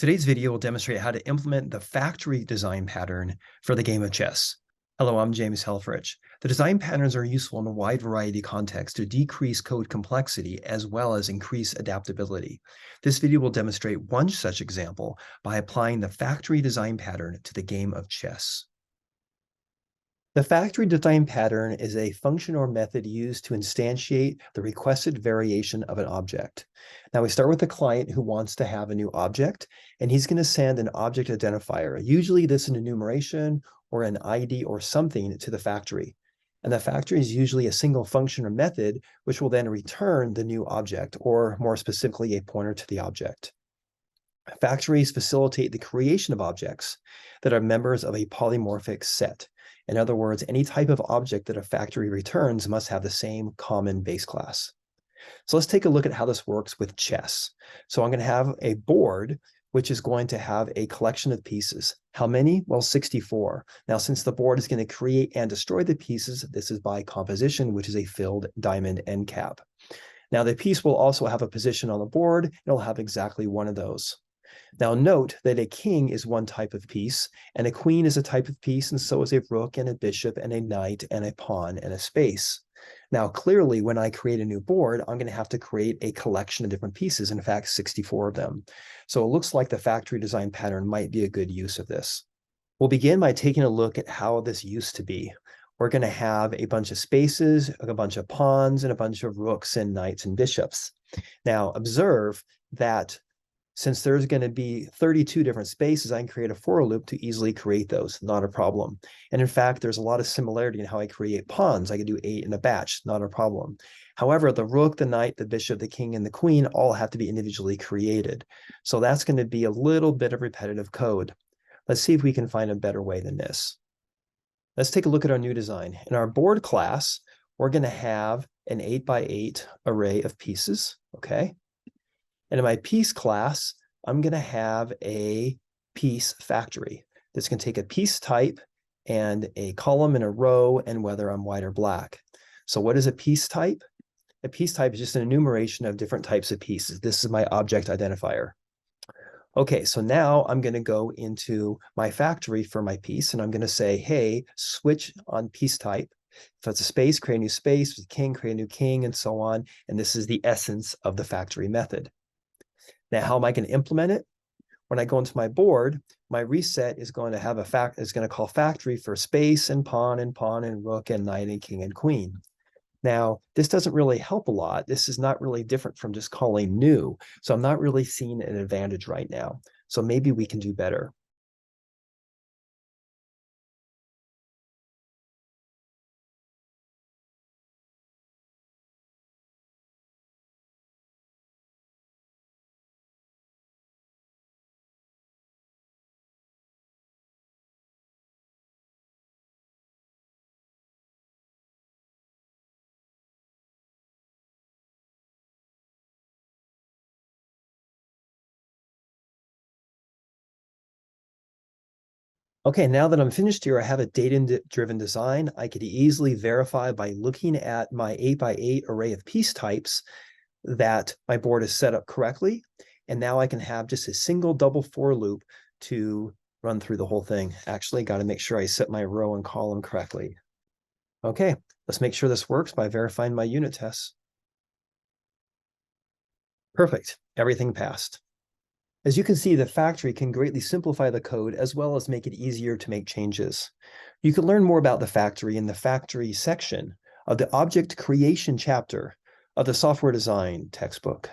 Today's video will demonstrate how to implement the factory design pattern for the game of chess. Hello, I'm James Helfrich. The design patterns are useful in a wide variety of contexts to decrease code complexity as well as increase adaptability. This video will demonstrate one such example by applying the factory design pattern to the game of chess. The factory design pattern is a function or method used to instantiate the requested variation of an object. Now we start with the client who wants to have a new object, and he's going to send an object identifier. Usually this is an enumeration or an ID or something to the factory. And the factory is usually a single function or method, which will then return the new object, or more specifically, a pointer to the object. Factories facilitate the creation of objects that are members of a polymorphic set. In other words, any type of object that a factory returns must have the same common base class. So let's take a look at how this works with chess. So I'm going to have a board, which is going to have a collection of pieces. How many? Well, 64. Now, since the board is going to create and destroy the pieces, this is by composition, which is a filled diamond end cap. Now, the piece will also have a position on the board. It'll have exactly one of those. Now note that a king is one type of piece, and a queen is a type of piece, and so is a rook and a bishop and a knight and a pawn and a space. Now clearly, when I create a new board, I'm going to have to create a collection of different pieces, in fact 64 of them. So it looks like the factory design pattern might be a good use of this. We'll begin by taking a look at how this used to be. We're going to have a bunch of spaces, a bunch of pawns, and a bunch of rooks and knights and bishops. Now observe that since there's going to be 32 different spaces, I can create a for loop to easily create those, not a problem. And in fact, there's a lot of similarity in how I create pawns. I could do 8 in a batch, not a problem. However, the rook, the knight, the bishop, the king, and the queen all have to be individually created. So that's going to be a little bit of repetitive code. Let's see if we can find a better way than this. Let's take a look at our new design. In our board class, we're going to have an 8x8 array of pieces, okay? And in my piece class, I'm going to have a piece factory that's going to take a piece type and a column and a row and whether I'm white or black. So what is a piece type? A piece type is just an enumeration of different types of pieces. This is my object identifier. Okay, so now I'm going to go into my factory for my piece, and I'm going to say, hey, switch on piece type. If it's a space, create a new space. If it's a king, create a new king, and so on. And this is the essence of the factory method. Now, how am I going to implement it? When I go into my board, my reset is going to have is going to call factory for space and pawn and rook and knight and king and queen. Now, this doesn't really help a lot. This is not really different from just calling new. So I'm not really seeing an advantage right now. So maybe we can do better. Okay, now that I'm finished here, I have a data-driven design. I could easily verify by looking at my 8x8 array of piece types that my board is set up correctly. And now I can have just a single double for loop to run through the whole thing. Actually, got to make sure I set my row and column correctly. Okay, let's make sure this works by verifying my unit tests. Perfect, everything passed. As you can see, the factory can greatly simplify the code as well as make it easier to make changes. You can learn more about the factory in the factory section of the object creation chapter of the software design textbook.